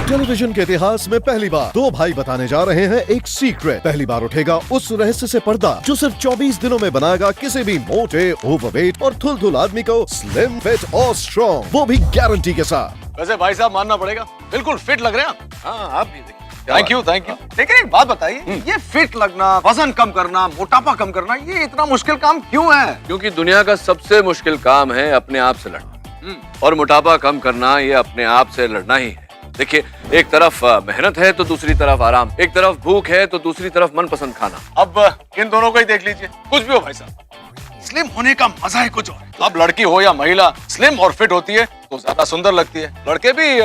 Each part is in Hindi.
टेलीविजन के इतिहास में पहली बार दो भाई बताने जा रहे हैं एक सीक्रेट। पहली बार उठेगा उस रहस्य से पर्दा जो सिर्फ 24 दिनों में बनाएगा किसी भी मोटे, ओवरवेट और थुलथुल आदमी को स्लिम, फिट और स्ट्रॉन्ग, वो भी गारंटी के साथ। वैसे भाई साहब मानना पड़ेगा, बिल्कुल फिट लग रहे हैं आप। हाँ, आप भी देखिए। Thank you. लेकिन एक बात बताइए, ये फिट लगना, वजन कम करना, मोटापा कम करना, ये इतना मुश्किल काम क्यों है? क्योंकि दुनिया का सबसे मुश्किल काम है अपने आप से लड़ना, और मोटापा कम करना ये अपने आप से लड़ना ही है। देखिए, एक तरफ मेहनत है तो दूसरी तरफ आराम, एक तरफ भूख है तो दूसरी तरफ मनपसंद खाना। अब इन दोनों को ही देख लीजिए, कुछ भी हो भाई साहब, स्लिम होने का मजा ही कुछ और है। अब लड़की हो या महिला, स्लिम और फिट होती है तो ज्यादा सुंदर लगती है। लड़के भी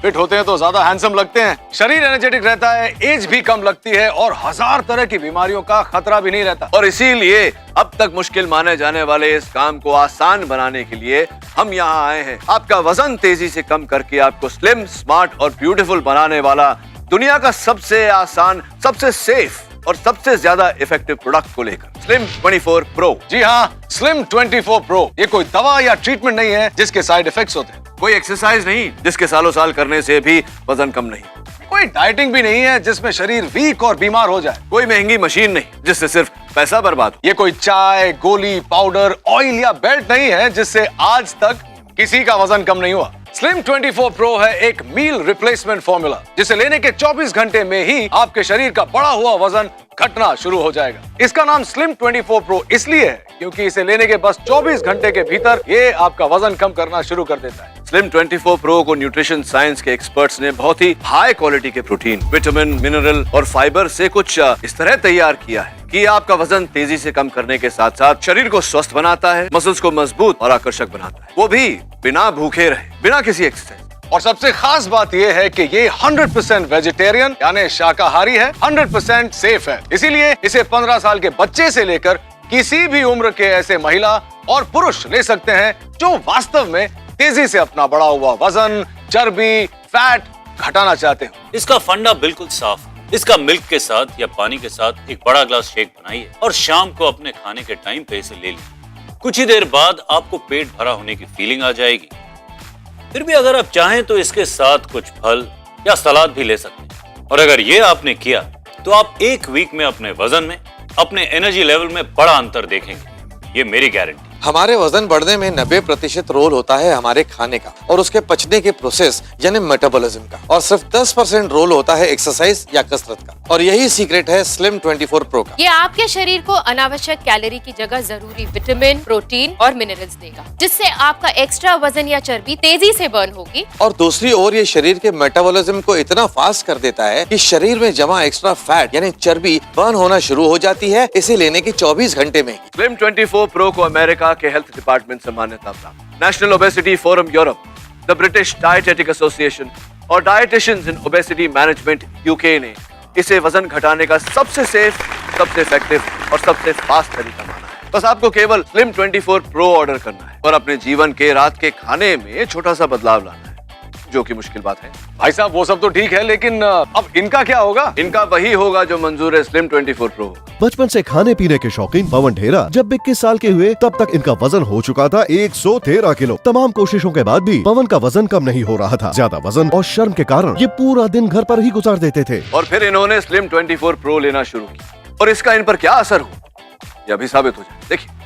फिट होते हैं तो ज्यादा हैंडसम लगते हैं। शरीर एनर्जेटिक रहता है, एज भी कम लगती है और 1000 तरह की बीमारियों का खतरा भी नहीं रहता। और इसीलिए अब तक मुश्किल माने जाने वाले इस काम को आसान बनाने के लिए हम यहाँ आए हैं। आपका वजन तेजी से कम करके आपको स्लिम, स्मार्ट और ब्यूटीफुल बनाने वाला दुनिया का सबसे आसान, सबसे सेफ और सबसे ज्यादा इफेक्टिव प्रोडक्ट को लेकर स्लिम 24 प्रो। जी हाँ, स्लिम 24 प्रो। ये कोई दवा या ट्रीटमेंट नहीं है जिसके साइड इफेक्ट्स होते हैं, कोई एक्सरसाइज नहीं जिसके सालों साल करने से भी वजन कम नहीं, कोई डाइटिंग भी नहीं है जिसमें शरीर वीक और बीमार हो जाए, कोई महंगी मशीन नहीं जिससे सिर्फ पैसा बर्बाद हो। ये कोई चाय, गोली, पाउडर, ऑयल या बेल्ट नहीं है जिससे आज तक किसी का वजन कम नहीं हुआ। स्लिम 24 प्रो है एक मील रिप्लेसमेंट फॉर्मूला, जिसे लेने के 24 घंटे में ही आपके शरीर का बढ़ा हुआ वजन घटना शुरू हो जाएगा। इसका नाम स्लिम 24 प्रो इसलिए है क्योंकि इसे लेने के बस 24 घंटे के भीतर ये आपका वजन कम करना शुरू कर देता है। स्लिम 24 प्रो को न्यूट्रिशन साइंस के एक्सपर्ट्स ने बहुत ही हाई क्वालिटी के प्रोटीन, विटामिन, मिनरल और फाइबर से कुछ इस तरह तैयार किया है कि आपका वजन तेजी से कम करने के साथ साथ शरीर को स्वस्थ बनाता है, मसल्स को मजबूत और आकर्षक बनाता है, वो भी बिना भूखे रहे, बिना किसी एक्सरसाइज। और सबसे खास बात यह है कि ये 100% वेजिटेरियन यानी शाकाहारी है, 100% सेफ है। इसीलिए इसे 15 साल के बच्चे से लेकर किसी भी उम्र के ऐसे महिला और पुरुष ले सकते हैं जो वास्तव में तेजी से अपना बढ़ा हुआ वजन, चर्बी, फैट घटाना चाहते हो। इसका फंडा बिल्कुल साफ है। इसका मिल्क के साथ या पानी के साथ एक बड़ा ग्लास शेक बनाइए और शाम को अपने खाने के टाइम पे इसे ले लीजिए। कुछ ही देर बाद आपको पेट भरा होने की फीलिंग आ जाएगी। फिर भी अगर आप चाहें तो इसके साथ कुछ फल या सलाद भी ले सकते हैं। और अगर ये आपने किया तो आप एक वीक में अपने वजन में, अपने एनर्जी लेवल में बड़ा अंतर देखेंगे, ये मेरी गारंटी। हमारे वजन बढ़ने में 90% रोल होता है हमारे खाने का और उसके पचने के प्रोसेस यानी मेटाबॉलिज्म का, और सिर्फ 10% रोल होता है एक्सरसाइज या कसरत का। और यही सीक्रेट है स्लिम 24 प्रो का। ये आपके शरीर को अनावश्यक कैलोरी की जगह जरूरी विटामिन, प्रोटीन और मिनरल्स देगा, जिससे आपका एक्स्ट्रा वजन या चर्बी तेजी से बर्न होगी। और दूसरी ओर ये शरीर के मेटाबॉलिज्म को इतना फास्ट कर देता है कि शरीर में जमा एक्स्ट्रा फैट यानी चर्बी बर्न होना शुरू हो जाती है इसे लेने के 24 घंटे में। स्लिम 24 प्रो को अमेरिका के हेल्थ डिपार्टमेंट से मान्यता प्राप्त, national obesity forum Europe, the British dietetic association और डाइटिशियंस इन ओबेसिटी मैनेजमेंट यूके ने इसे वजन घटाने का सबसे सेफ, सबसे इफेक्टिव और सबसे फास्ट तरीका माना है। बस आपको केवल स्लिम 24 प्रो ऑर्डर करना है और अपने जीवन के रात के खाने में छोटा सा बदलाव लाना है, जो कि मुश्किल बात है। भाई साहब वो सब तो ठीक है, लेकिन अब इनका क्या होगा? इनका वही होगा जो मंजूर है स्लिम 24 प्रो। बचपन से खाने पीने के शौकीन पवन ढेरा जब 21 साल के हुए तब तक इनका वजन हो चुका था 113 किलो। तमाम कोशिशों के बाद भी पवन का वजन कम नहीं हो रहा था। ज्यादा वजन और शर्म के कारण ये पूरा दिन घर पर ही गुजार देते थे। और फिर इन्होंने स्लिम 24 प्रो लेना शुरू किया और इसका इन पर क्या असर हुआ यह भी साबित हो जाए। देखिए,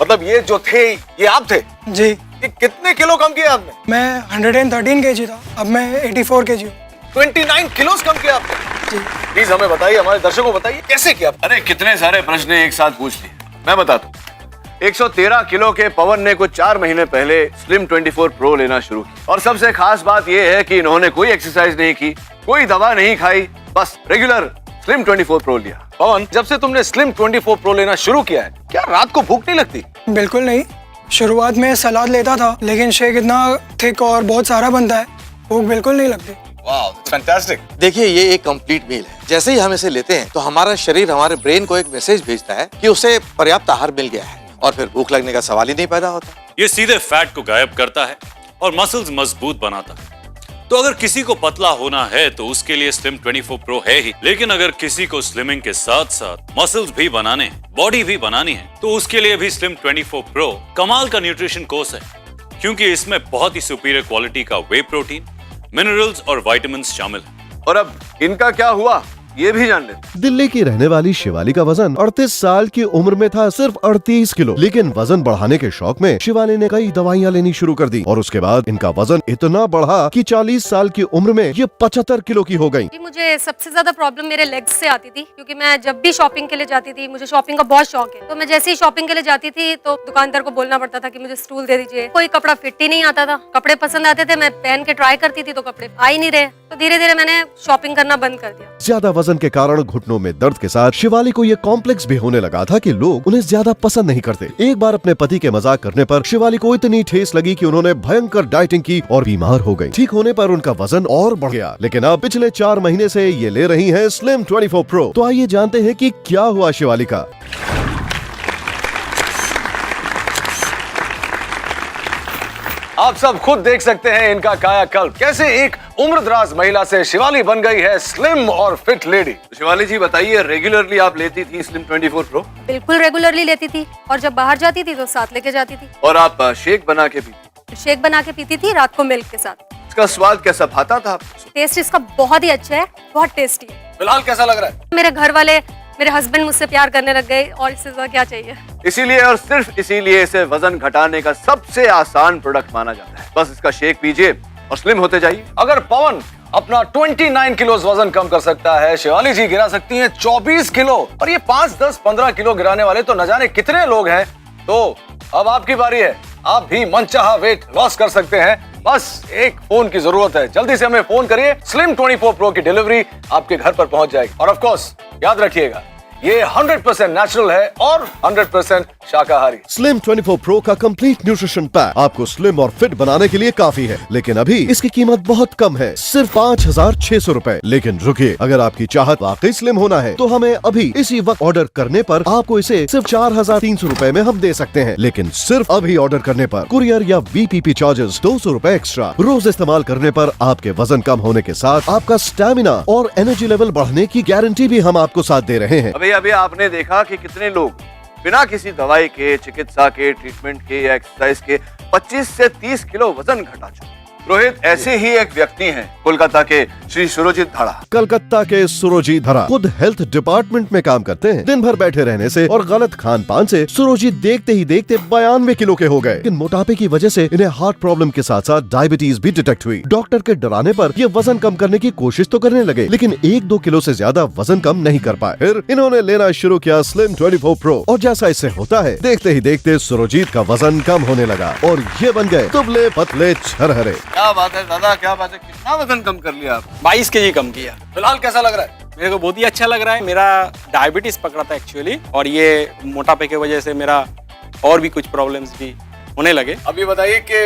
मतलब ये जो थे ये आप थे? जी। ये कितने किलो कम किया आपने? मैं 113 kg था, अब मैं 84 kg हूँ। 29 किलोस कम किया आपने? जी। प्लीज हमें बताइए, हमारे दर्शकों को बताइए कैसे किया? अरे कितने सारे प्रश्न एक साथ पूछ लिए, मैं बताता हूँ। 113 किलो के पवन ने कुछ 4 महीने पहले स्लिम 24 प्रो लेना शुरू किया और सबसे खास बात यह है कि इन्होंने कोई एक्सरसाइज नहीं की, कोई दवा नहीं खाई, बस रेगुलर स्लिम 24 प्रो लिया। पवन, जब से तुमने स्लिम 24 प्रो लेना शुरू किया है, क्या रात को भूख नहीं लगती? बिल्कुल नहीं। शुरुआत में सलाद लेता था, लेकिन शेक इतना थिक और बहुत सारा बनता है, भूख बिल्कुल नहीं लगती। Wow, fantastic. देखिए, ये एक कंप्लीट मील है। जैसे ही हम इसे लेते हैं तो हमारा शरीर हमारे ब्रेन को एक मैसेज भेजता है कि उसे पर्याप्त आहार मिल गया है और फिर भूख लगने का सवाल ही नहीं पैदा होता। ये सीधे फैट को गायब करता है और मसल्स मजबूत बनाता है। तो अगर किसी को पतला होना है तो उसके लिए स्लिम 24 प्रो है ही, लेकिन अगर किसी को स्लिमिंग के साथ साथ मसल्स भी बनाने हैं, बॉडी भी बनानी है, तो उसके लिए भी स्लिम 24 प्रो कमाल का न्यूट्रिशन कोर्स है, क्योंकि इसमें बहुत ही सुपीरियर क्वालिटी का वे प्रोटीन, मिनरल्स और विटामिन्स शामिल है। और अब इनका क्या हुआ ये भी जान लेते। दिल्ली की रहने वाली शिवाली का वजन 38 साल की उम्र में था सिर्फ 38 किलो, लेकिन वजन बढ़ाने के शौक में शिवाली ने कई दवाइयाँ लेनी शुरू कर दी और उसके बाद इनका वजन इतना बढ़ा कि 40 साल की उम्र में ये 75 किलो की हो गई। मुझे सबसे ज्यादा प्रॉब्लम मेरे लेग्स से आती थी, क्योंकि मैं जब भी शॉपिंग के लिए जाती थी, मुझे शॉपिंग का बहुत शौक है, तो मैं जैसे ही शॉपिंग के लिए जाती थी तो दुकानदार को बोलना पड़ता था कि मुझे स्टूल दे दीजिए। कोई कपड़ा फिट ही नहीं आता था, कपड़े पसंद आते थे, मैं पहन के ट्राई करती थी तो कपड़े आ ही नहीं रहे, तो धीरे धीरे मैंने शॉपिंग करना बंद कर दिया। ज्यादा वजन के कारण घुटनों में दर्द के साथ शिवाली को ये कॉम्प्लेक्स भी होने लगा था कि लोग उन्हें ज्यादा पसंद नहीं करते। एक बार अपने पति के मजाक करने पर शिवाली को इतनी ठेस लगी कि उन्होंने भयंकर डाइटिंग की और बीमार हो गई। ठीक होने पर उनका वजन और बढ़ गया, लेकिन अब पिछले 4 महीने से ये ले रही हैं स्लिम 24 प्रो। तो आइए जानते हैं कि क्या हुआ शिवाली का। आप सब खुद देख सकते हैं इनका कायाकल्प, कैसे एक उम्रदराज महिला से शिवाली बन गई है स्लिम और फिट लेडी। शिवाली जी बताइए, रेगुलरली आप लेती थी स्लिम 24 प्रो? बिल्कुल रेगुलरली लेती थी, और जब बाहर जाती थी तो साथ लेके जाती थी। और आप शेक बना के पीती? शेक बना के पीती थी रात को मिल्क के साथ। इसका स्वाद कैसा भाता था? टेस्ट इसका बहुत ही अच्छा है, बहुत टेस्टी है। फिलहाल कैसा लग रहा है? मेरे घर वाले, मेरे हस्बैंड मुझसे प्यार करने लग गए, और इससे ज्यादा क्या चाहिए। इसीलिए और सिर्फ इसीलिए इसे वजन घटाने का सबसे आसान प्रोडक्ट माना जाता है। बस इसका शेक पीजिए और स्लिम होते जाइए। अगर पवन अपना 29 किलो वजन कम कर सकता है, शिवाली जी गिरा सकती हैं 24 किलो, और ये 5, 10, 15 किलो गिराने वाले तो न जाने कितने लोग हैं। तो अब आपकी बारी है, आप भी मनचाहा वेट लॉस कर सकते हैं। बस एक फोन की जरूरत है, जल्दी से हमें फोन करिए, स्लिम 24 प्रो की डिलीवरी आपके घर पर पहुंच जाएगी। और ऑफ कोर्स याद रखिएगा, ये 100% नेचुरल है और 100% शाकाहारी। स्लिम 24 प्रो का कंप्लीट न्यूट्रिशन पैक आपको स्लिम और फिट बनाने के लिए काफी है, लेकिन अभी इसकी कीमत बहुत कम है, सिर्फ 5,600 रूपए। लेकिन रुकिए, अगर आपकी चाहत वाकई स्लिम होना है तो हमें अभी इसी वक्त ऑर्डर करने पर आपको इसे सिर्फ 4,300 रूपए में हम दे सकते हैं। लेकिन सिर्फ अभी ऑर्डर करने पर कुरियर या VPP चार्जेस 200 रूपए एक्स्ट्रा। रोज इस्तेमाल करने पर आपके वजन कम होने के साथ आपका स्टेमिना और एनर्जी लेवल बढ़ने की गारंटी भी हम आपको साथ दे रहे हैं। अभी आपने देखा कि कितने लोग बिना किसी दवाई के, चिकित्सा के, ट्रीटमेंट के या एक्सरसाइज के 25 से 30 किलो वजन घटा चुके। रोहित, ऐसे ही एक व्यक्ति हैं कोलकाता के श्री सुरजीत धड़ा। कलकत्ता के सुरजीत धड़ा खुद हेल्थ डिपार्टमेंट में काम करते हैं। दिन भर बैठे रहने से और गलत खान पान से सुरजीत देखते ही देखते 92 किलो के हो गए। लेकिन मोटापे की वजह से इन्हें हार्ट प्रॉब्लम के साथ साथ डायबिटीज भी डिटेक्ट हुई। डॉक्टर के डराने पर ये वजन कम करने की कोशिश तो करने लगे, लेकिन 1-2 किलो से ज्यादा वजन कम नहीं कर पाए। फिर इन्होंने लेना शुरू किया स्लिम 24 प्रो, और जैसा इससे होता है, देखते ही देखते सुरजीत का वजन कम होने लगा और ये बन गए दुबले पतले छरहरे। क्या बात है दादा, क्या बात है, कितना वजन कम कर लिया आप? 22 केजी कम किया। फिलहाल कैसा लग रहा है? मेरे को बहुत ही अच्छा लग रहा है। मेरा डायबिटीज पकड़ा था एक्चुअली, और ये मोटापे की वजह से मेरा और भी कुछ प्रॉब्लम्स भी होने लगे। अभी बताइए कि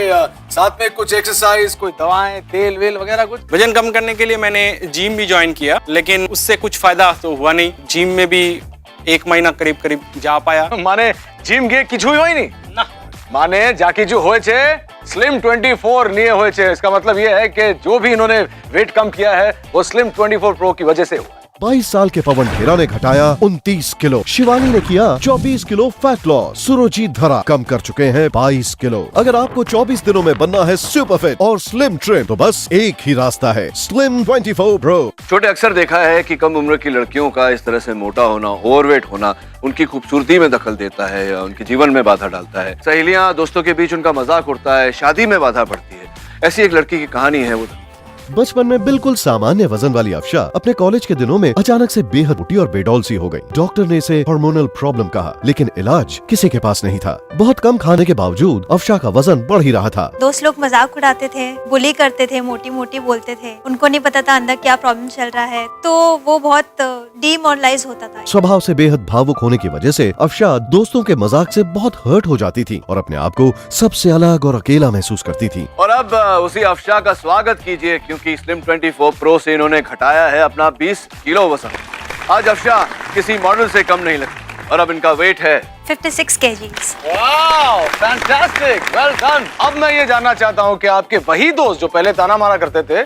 साथ में कुछ एक्सरसाइज, कोई दवाएं, तेल वेल वगैरह कुछ? वजन कम करने के लिए मैंने जिम भी ज्वाइन किया, लेकिन उससे कुछ फायदा तो हुआ नहीं। जिम में भी 1 महीना करीब करीब जा पाया। माने जिम गे किछु होई नहीं ना, माने जाकी जो होए छे स्लिम 24 लिए होए छे। इसका मतलब ये है कि जो भी इन्होंने वेट कम किया है वो स्लिम 24 प्रो की वजह से हुआ। 22 साल के पवन खेरा ने घटाया 29 किलो, शिवानी ने किया 24 किलो फैट लॉस, सुरजीत धड़ा कम कर चुके हैं 22 किलो। अगर आपको 24 दिनों में बनना है सुपर फिट और स्लिम ट्रिम, तो बस एक ही रास्ता है, स्लिम 24 प्रो। छोटे, अक्सर देखा है कि कम उम्र की लड़कियों का इस तरह से मोटा होना, ओवरवेट होना उनकी खूबसूरती में दखल देता है या उनके जीवन में बाधा डालता है। सहेलियां, दोस्तों के बीच उनका मजाक उड़ता है, शादी में बाधा पड़ती है। ऐसी एक लड़की की कहानी है वो। बचपन में बिल्कुल सामान्य वजन वाली अफशा अपने कॉलेज के दिनों में अचानक से बेहद मोटी और बेडौल सी हो गई। डॉक्टर ने इसे हार्मोनल प्रॉब्लम कहा, लेकिन इलाज किसी के पास नहीं था। बहुत कम खाने के बावजूद अफशा का वजन बढ़ ही रहा था। दोस्त लोग मजाक उड़ाते थे, बुली करते थे, मोटी मोटी बोलते थे। उनको नहीं पता था अंदर क्या प्रॉब्लम चल रहा है, तो वो बहुत डिमोरलाइज होता था। स्वभाव से बेहद भावुक होने की वजह से अफशा दोस्तों के मजाक से बहुत हर्ट हो जाती थी और अपने आप को सबसे अलग और अकेला महसूस करती थी। और अब उसी अफशा का स्वागत कीजिए, क्योंकि स्लिम 24 प्रो से इन्होंने घटाया है अपना 20 किलो वजन। आज अफशा किसी मॉडल से कम नहीं लगती। और अब इनका वेट है 56 kgs। Wow, fantastic, well done. अब मैं ये जानना चाहता हूँ कि आपके वही दोस्त जो पहले ताना मारा करते थे,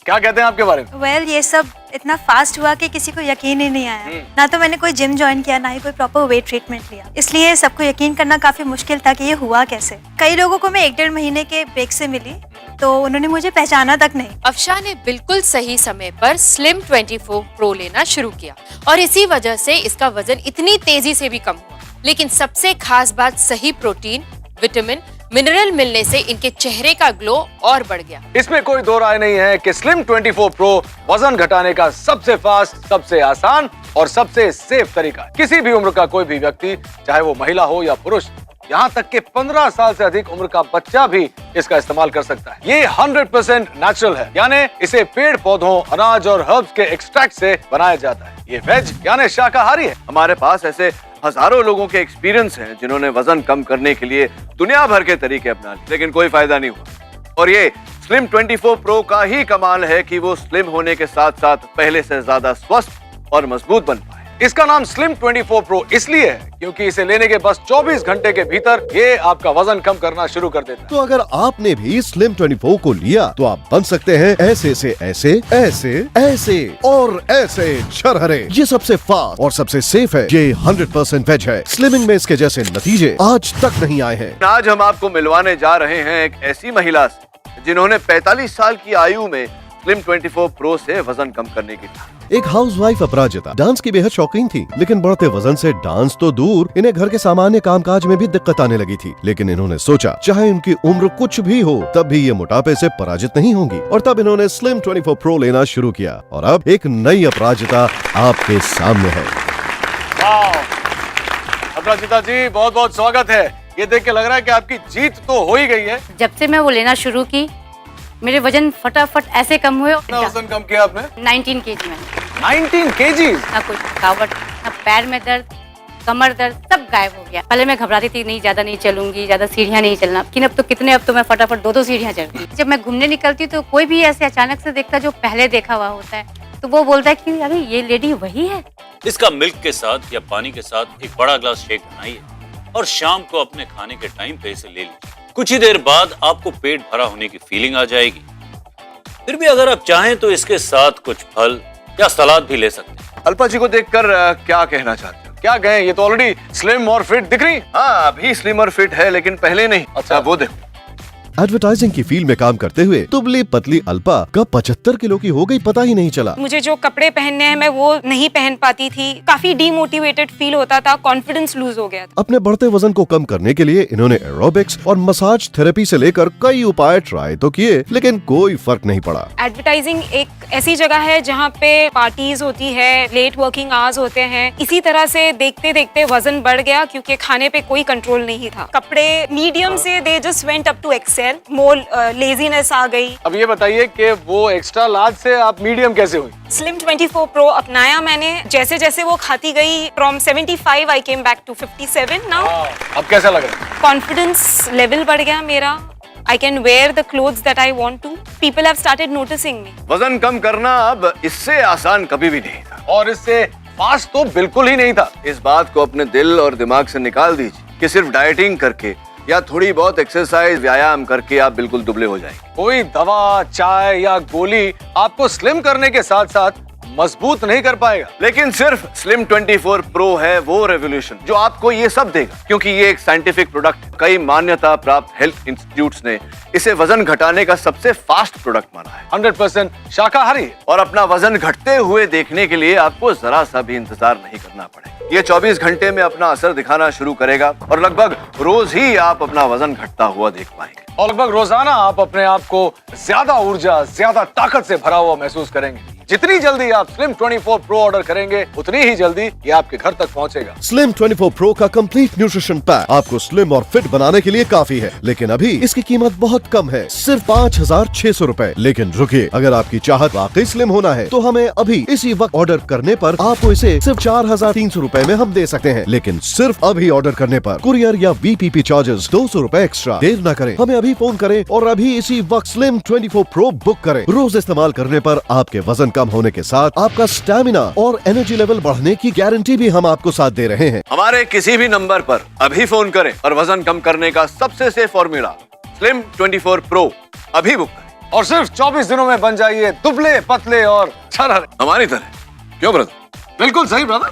क्या कहते हैं आपके बारे में? वेल ये सब इतना फास्ट हुआ कि किसी को यकीन ही नहीं आया। ना तो मैंने कोई जिम ज्वाइन किया, ना ही कोई प्रॉपर वेट ट्रीटमेंट लिया, इसलिए सबको यकीन करना काफी मुश्किल था कि ये हुआ कैसे। कई लोगों को मैं 1-1.5 महीने के ब्रेक से मिली, तो उन्होंने मुझे पहचाना तक नहीं। अफशा ने बिल्कुल सही समय पर स्लिम 24 प्रो लेना शुरू किया और इसी वजह से इसका वजन इतनी तेजी से भी कम हुआ। लेकिन सबसे खास बात सही प्रोटीन, विटामिन, मिनरल मिलने से इनके चेहरे का ग्लो और बढ़ गया। इसमें कोई दो राय नहीं है कि स्लिम 24 प्रो वजन घटाने का सबसे फास्ट, सबसे आसान और सबसे सेफ तरीका है। किसी भी उम्र का कोई भी व्यक्ति, चाहे वो महिला हो या पुरुष, यहाँ तक कि 15 साल से अधिक उम्र का बच्चा भी इसका इस्तेमाल कर सकता है। ये 100% नेचुरल है, यानी इसे पेड़ पौधों, अनाज और हर्ब्स के एक्सट्रैक्ट से बनाया जाता है। ये वेज यानी शाकाहारी है। हमारे पास ऐसे हजारों लोगों के एक्सपीरियंस हैं जिन्होंने वजन कम करने के लिए दुनिया भर के तरीके अपना लिए, लेकिन कोई फायदा नहीं हुआ। और ये स्लिम 24 प्रो का ही कमाल है कि वो स्लिम होने के साथ साथ पहले से ज्यादा स्वस्थ और मजबूत बन पाए। इसका नाम स्लिम 24 प्रो इसलिए है क्योंकि इसे लेने के बस 24 घंटे के भीतर ये आपका वजन कम करना शुरू कर देता है। तो अगर आपने भी स्लिम 24 को लिया तो आप बन सकते हैं ऐसे से ऐसे, ऐसे, ऐसे और ऐसे छरहरे। ये सबसे फास्ट और सबसे सेफ है। ये 100% वेज है। स्लिमिंग में इसके जैसे नतीजे आज तक नहीं आए हैं। आज हम आपको मिलवाने जा रहे हैं एक ऐसी महिला से जिन्होंने 45 साल की आयु में स्लिम 24 प्रो से वजन कम करने की ठानी। एक हाउसवाइफ अपराजिता डांस की बेहद शौकीन थी, लेकिन बढ़ते वजन से डांस तो दूर, इन्हें घर के सामान्य कामकाज में भी दिक्कत आने लगी थी। लेकिन इन्होंने सोचा चाहे उनकी उम्र कुछ भी हो, तब भी ये मोटापे से पराजित नहीं होंगी, और तब इन्होंने स्लिम 24 प्रो लेना शुरू किया और अब एक नई अपराजिता आपके सामने है। अपराजिता जी, बहुत बहुत स्वागत है। ये देख के लग रहा है कि आपकी जीत तो हो ही गई है। जब से मैं वो लेना शुरू की, मेरे वजन फटाफट ऐसे कम हुए। कितना वजन कम किया आपने? 19 kg में। 19 kg? ना कोई थकावट, ना पैर में दर्द, कमर दर्द, सब गायब हो गया। पहले मैं घबराती थी, नहीं ज्यादा नहीं चलूंगी, ज्यादा सीढ़ियाँ नहीं चलना, लेकिन अब तो मैं फटाफट 2-2 सीढ़ियाँ चढ़ती। जब मैं घूमने निकलती हूँ तो कोई भी ऐसे अचानक से देखता जो पहले देखा हुआ होता है, तो वो बोलता है कि अरे ये लेडी वही है। इसका मिल्क के साथ या पानी के साथ एक बड़ा ग्लास शेक बनाइए और शाम को अपने खाने के टाइम पे इसे ले लीजिए। कुछ ही देर बाद आपको पेट भरा होने की फीलिंग आ जाएगी। फिर भी अगर आप चाहें तो इसके साथ कुछ फल या सलाद भी ले सकते हैं। अल्पा जी को देखकर क्या कहना चाहते हो? क्या कहें, ये तो ऑलरेडी स्लिम और फिट दिख रही। हाँ, अभी स्लिम और फिट है, लेकिन पहले नहीं। अच्छा, वो देखो। एडवर्टाइजिंग की फील्ड में काम करते हुए दुबली पतली अल्पा कब 75 किलो की हो गई पता ही नहीं चला। मुझे जो कपड़े पहनने हैं मैं वो नहीं पहन पाती थी, काफी डीमोटिवेटेड फील होता था, कॉन्फिडेंस लूज हो गया था। अपने बढ़ते वजन को कम करने के लिए इन्होंने एरोबिक्स और मसाज थेरेपी से लेकर कई उपाय ट्राई तो किए, लेकिन कोई फर्क नहीं पड़ा। एडवर्टाइजिंग एक ऐसी जगह है जहाँ पे पार्टीज होती है, लेट वर्किंग आवर्स होते हैं। इसी तरह से देखते देखते वजन बढ़ गया क्योंकि खाने पे कोई कंट्रोल नहीं था। कपड़े मीडियम से they just went up to XL, more laziness आ गई। अब ये बताइए कि वो एक्स्ट्रा लार्ज से आप मीडियम कैसे हुई? स्लिम 24 प्रो अपनाया मैंने, जैसे जैसे वो खाती गई, from 75 I came back to 57 now. अब कैसा लग रहा है? कॉन्फिडेंस लेवल बढ़ गया मेरा। I can wear the clothes that I want to. People have started noticing me. वजन कम करना अब इससे आसान कभी भी नहीं था, और इससे फास्ट तो बिल्कुल ही नहीं था। इस बात को अपने दिल और दिमाग से निकाल दीजिए कि सिर्फ डाइटिंग करके या थोड़ी बहुत एक्सरसाइज, व्यायाम करके आप बिल्कुल दुबले हो जाएंगे। कोई दवा, चाय या गोली आपको स्लिम करने के साथ साथ मजबूत नहीं कर पाएगा। लेकिन सिर्फ स्लिम 24 प्रो है वो रेवोल्यूशन जो आपको ये सब देगा, क्योंकि ये एक साइंटिफिक प्रोडक्ट है। कई मान्यता प्राप्त हेल्थ इंस्टीट्यूट्स ने इसे वजन घटाने का सबसे फास्ट प्रोडक्ट माना है। 100% शाकाहारी है। और अपना वजन घटते हुए देखने के लिए आपको जरा सा भी इंतजार नहीं करना पड़ेगा। ये 24 घंटे में अपना असर दिखाना शुरू करेगा और लगभग रोज ही आप अपना वजन घटता हुआ देख पाएंगे। और लगभग रोजाना आप अपने आप को ज्यादा ऊर्जा, ज्यादा ताकत से भरा हुआ महसूस करेंगे। जितनी जल्दी आप स्लिम 24 प्रो ऑर्डर करेंगे, उतनी ही जल्दी ये आपके घर तक पहुंचेगा। स्लिम 24 प्रो का कंप्लीट न्यूट्रिशन पैक आपको स्लिम और फिट बनाने के लिए काफी है, लेकिन अभी इसकी कीमत बहुत कम है, सिर्फ 5,600 रूपए। लेकिन रुकिए, अगर आपकी चाहत वाकई स्लिम होना है तो हमें अभी इसी वक्त ऑर्डर करने पर आपको इसे सिर्फ 4,300 रूपए में हम दे सकते हैं। लेकिन सिर्फ अभी ऑर्डर करने पर कुरियर या VPP चार्जेस 200 रूपए एक्स्ट्रा। देर न करें, हमें अभी फोन करें और अभी इसी वक्त स्लिम 24 प्रो बुक करें। रोज इस्तेमाल करने पर आपके वजन कम होने के साथ आपका स्टैमिना और एनर्जी लेवल बढ़ने की गारंटी भी हम आपको साथ दे रहे हैं। हमारे किसी भी नंबर पर अभी फोन करें और वजन कम करने का सबसे सेफ फॉर्मूला स्लिम 24 प्रो अभी बुक करें और सिर्फ 24 दिनों में बन जाइए दुबले पतले और छरहरे हमारी तरह। क्यों ब्रदर? बिल्कुल सही ब्रदर।